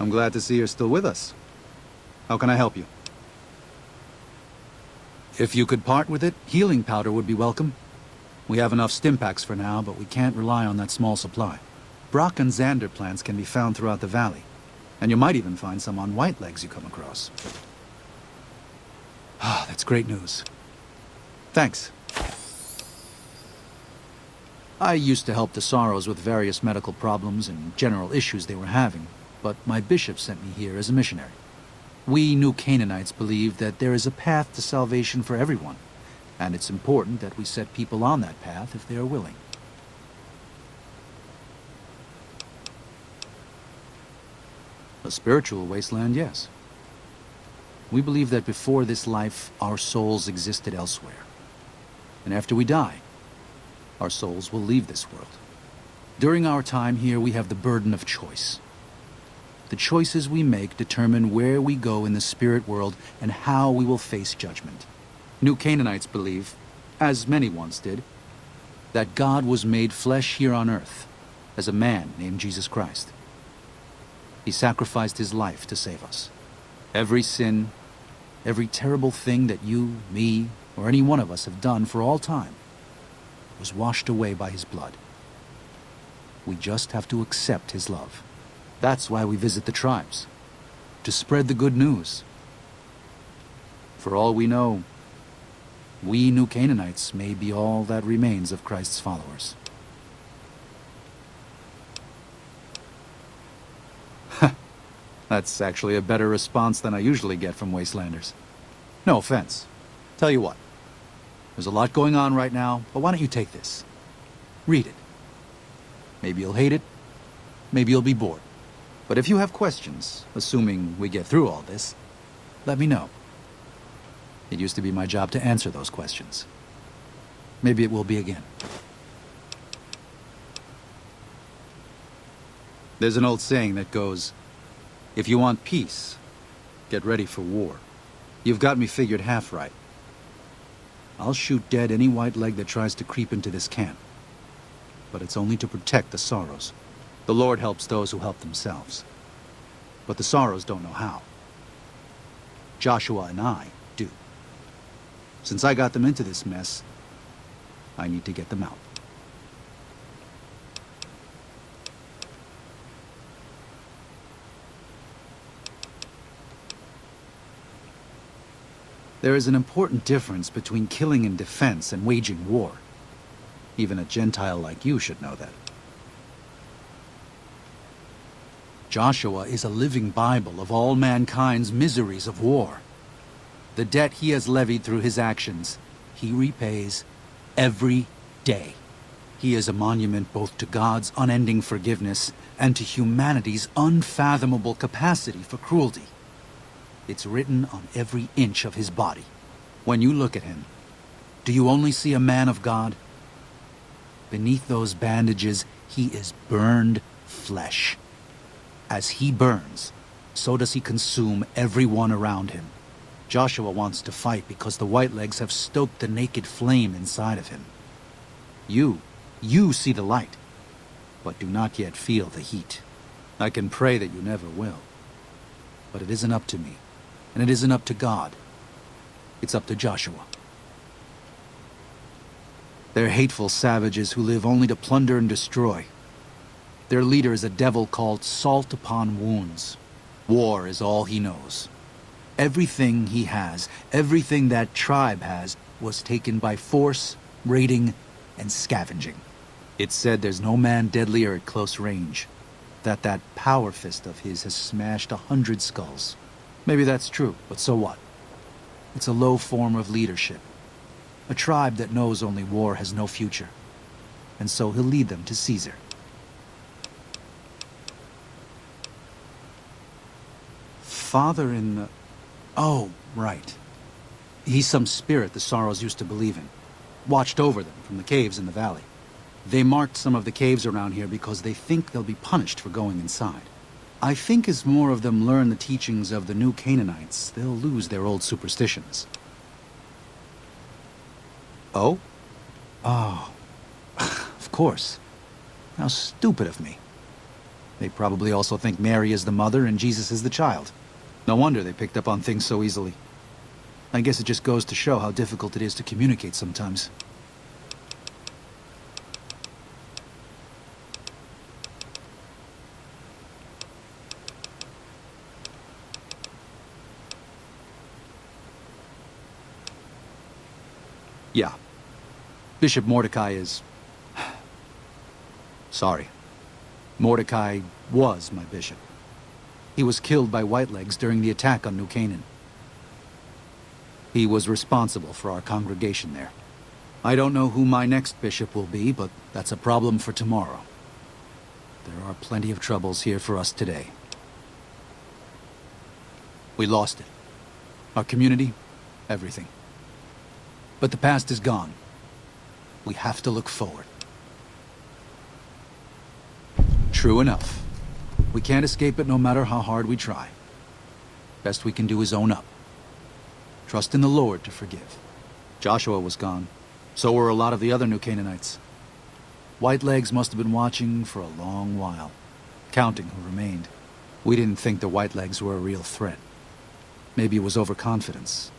I'm glad to see you're still with us. How can I help you? If you could part with it, healing powder would be welcome. We have enough stim packs for now, but we can't rely on that small supply. Brock and Xander plants can be found throughout the valley, and you might even find some on white legs you come across. Ah, that's great news. Thanks. I used to help the Sorrows with various medical problems and general issues they were having, but my bishop sent me here as a missionary. We New Canaanites believe that there is a path to salvation for everyone, and it's important that we set people on that path if they are willing. A spiritual wasteland, yes. We believe that before this life, our souls existed elsewhere. And after we die, our souls will leave this world. During our time here, we have the burden of choice. The choices we make determine where we go in the spirit world and how we will face judgment. New Canaanites believe, as many once did, that God was made flesh here on earth as a man named Jesus Christ. He sacrificed his life to save us. Every sin, every terrible thing that you, me, or any one of us have done for all time was washed away by his blood. We just have to accept his love. That's why we visit the tribes, to spread the good news. For all we know, we New Canaanites may be all that remains of Christ's followers. That's actually a better response than I usually get from Wastelanders. No offense. Tell you what, there's a lot going on right now, but why don't you take this? Read it. Maybe you'll hate it, maybe you'll be bored. But if you have questions, assuming we get through all this, let me know. It used to be my job to answer those questions. Maybe it will be again. There's an old saying that goes, if you want peace, get ready for war. You've got me figured half right. I'll shoot dead any white leg that tries to creep into this camp. But it's only to protect the Sorrows. The Lord helps those who help themselves. But the Sorrows don't know how. Joshua and I do. Since I got them into this mess, I need to get them out. There is an important difference between killing in defense and waging war. Even a Gentile like you should know that. Joshua is a living Bible of all mankind's miseries of war. The debt he has levied through his actions, he repays every day. He is a monument both to God's unending forgiveness and to humanity's unfathomable capacity for cruelty. It's written on every inch of his body. When you look at him, do you only see a man of God? Beneath those bandages, he is burned flesh. As he burns, so does he consume everyone around him. Joshua wants to fight because the Whitelegs have stoked the naked flame inside of him. You see the light, but do not yet feel the heat. I can pray that you never will. But it isn't up to me, and it isn't up to God. It's up to Joshua. They're hateful savages who live only to plunder and destroy. Their leader is a devil called Salt Upon Wounds. War is all he knows. Everything he has, everything that tribe has, was taken by force, raiding, and scavenging. It's said there's no man deadlier at close range. That power fist of his has smashed 100 skulls. Maybe that's true, but so what? It's a low form of leadership. A tribe that knows only war has no future. And so he'll lead them to Caesar. Father in the... Oh, right. He's some spirit the Sorrows used to believe in. Watched over them from the caves in the valley. They marked some of the caves around here because they think they'll be punished for going inside. I think as more of them learn the teachings of the New Canaanites, they'll lose their old superstitions. Oh? Oh. Of course. How stupid of me. They probably also think Mary is the mother and Jesus is the child. No wonder they picked up on things so easily. I guess it just goes to show how difficult it is to communicate sometimes. Yeah. Bishop Mordecai is... Sorry. Mordecai was my bishop. He was killed by Whitelegs during the attack on New Canaan. He was responsible for our congregation there. I don't know who my next bishop will be, but that's a problem for tomorrow. There are plenty of troubles here for us today. We lost it. Our community, everything. But the past is gone. We have to look forward. True enough. We can't escape it no matter how hard we try. Best we can do is own up. Trust in the Lord to forgive. Joshua was gone. So were a lot of the other New Canaanites. Whitelegs must have been watching for a long while, counting who remained. We didn't think the Whitelegs were a real threat. Maybe it was overconfidence.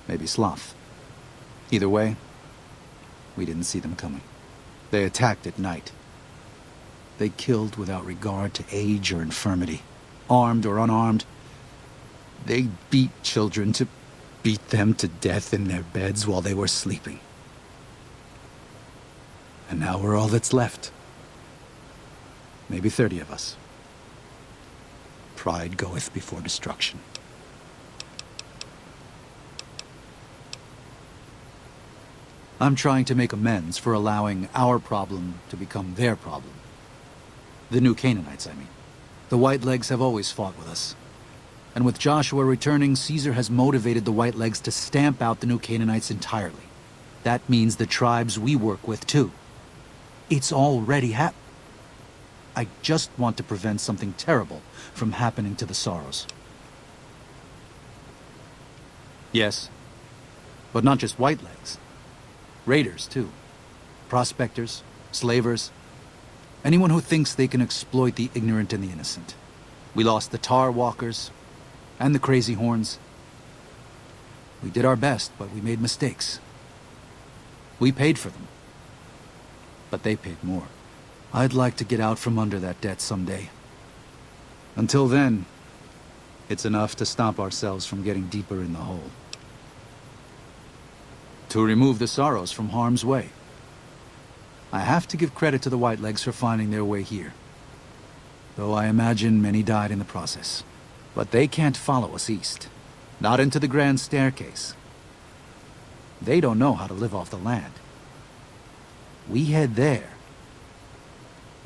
Maybe sloth. Either way, we didn't see them coming. They attacked at night. They killed without regard to age or infirmity, armed or unarmed. They beat children to beat them to death in their beds while they were sleeping. And now we're all that's left. Maybe 30 of us. Pride goeth before destruction. I'm trying to make amends for allowing our problem to become their problem. The New Canaanites, I mean. The Whitelegs have always fought with us. And with Joshua returning, Caesar has motivated the Whitelegs to stamp out the New Canaanites entirely. That means the tribes we work with, too. It's already happened. I just want to prevent something terrible from happening to the Sorrows. Yes, but not just Whitelegs. Raiders, too. Prospectors, slavers. Anyone who thinks they can exploit the ignorant and the innocent. We lost the Tar Walkers and the Crazy Horns. We did our best, but we made mistakes. We paid for them. But they paid more. I'd like to get out from under that debt someday. Until then, it's enough to stop ourselves from getting deeper in the hole. To remove the Sorrows from harm's way. I have to give credit to the Whitelegs for finding their way here. Though I imagine many died in the process. But they can't follow us east. Not into the Grand Staircase. They don't know how to live off the land. We head there.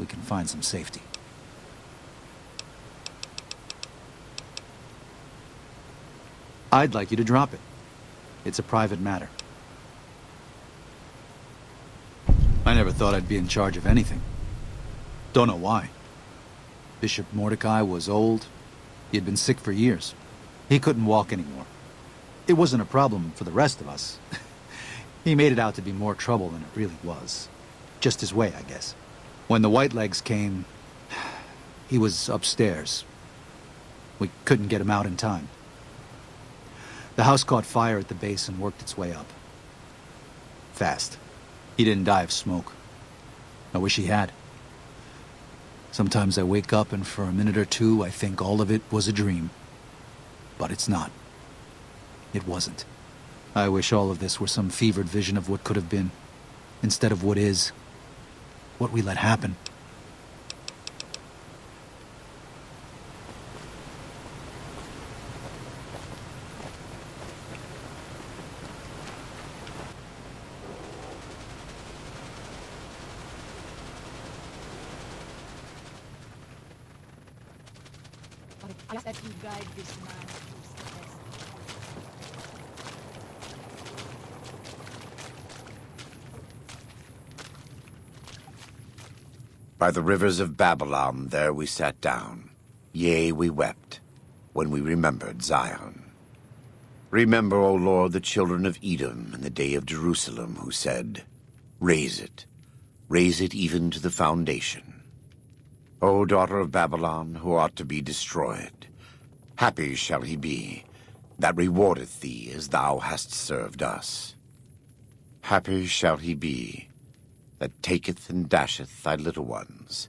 We can find some safety. I'd like you to drop it. It's a private matter. I never thought I'd be in charge of anything. Don't know why. Bishop Mordecai was old. He had been sick for years. He couldn't walk anymore. It wasn't a problem for the rest of us. He made it out to be more trouble than it really was. Just his way, I guess. When the Whitelegs came, he was upstairs. We couldn't get him out in time. The house caught fire at the base and worked its way up. Fast. He didn't die of smoke. I wish he had. Sometimes I wake up and for a minute or two I think all of it was a dream. But it's not. It wasn't. I wish all of this were some fevered vision of what could have been, instead of what is, what we let happen. I ask that you guide this man through success. By the rivers of Babylon there we sat down. Yea, we wept, when we remembered Zion. Remember, O Lord, the children of Edom in the day of Jerusalem, who said, raise it even to the foundation. O daughter of Babylon, who ought to be destroyed, happy shall he be that rewardeth thee as thou hast served us. Happy shall he be that taketh and dasheth thy little ones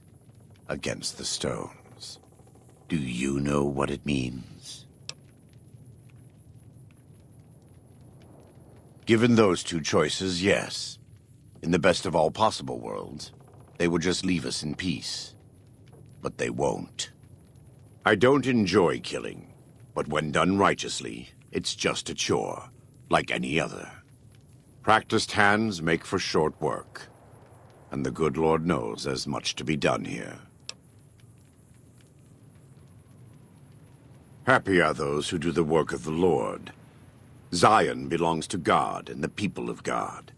against the stones. Do you know what it means? Given those two choices, yes. In the best of all possible worlds, they would just leave us in peace. But they won't. I don't enjoy killing, but when done righteously, it's just a chore, like any other. Practiced hands make for short work, and the good Lord knows there's much to be done here. Happy are those who do the work of the Lord. Zion belongs to God and the people of God.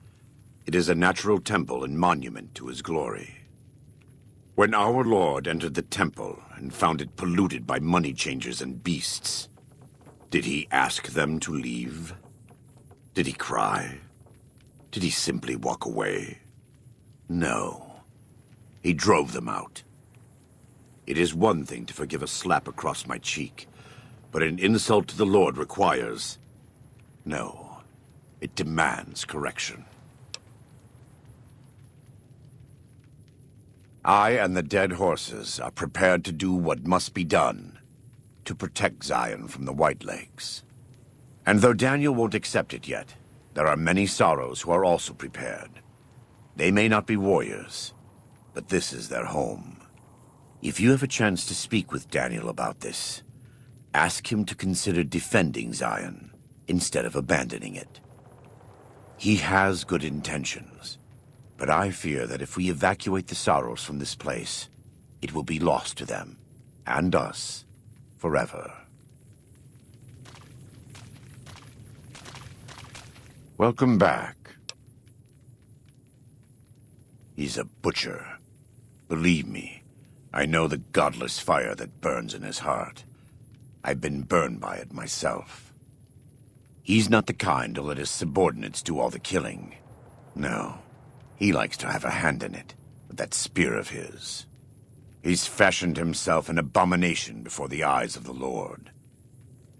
It is a natural temple and monument to his glory. When our Lord entered the temple and found it polluted by money changers and beasts, did he ask them to leave? Did he cry? Did he simply walk away? No. He drove them out. It is one thing to forgive a slap across my cheek, but an insult to the Lord requires... No. It demands correction. I and the dead horses are prepared to do what must be done to protect Zion from the White Legs. And though Daniel won't accept it yet, there are many sorrows who are also prepared. They may not be warriors, but this is their home. If you have a chance to speak with Daniel about this, ask him to consider defending Zion instead of abandoning it. He has good intentions, but I fear that if we evacuate the sorrows from this place, it will be lost to them, and us, forever. Welcome back. He's a butcher. Believe me, I know the godless fire that burns in his heart. I've been burned by it myself. He's not the kind to let his subordinates do all the killing. No. He likes to have a hand in it, with that spear of his. He's fashioned himself an abomination before the eyes of the Lord.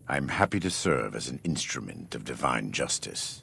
I'm happy to serve as an instrument of divine justice.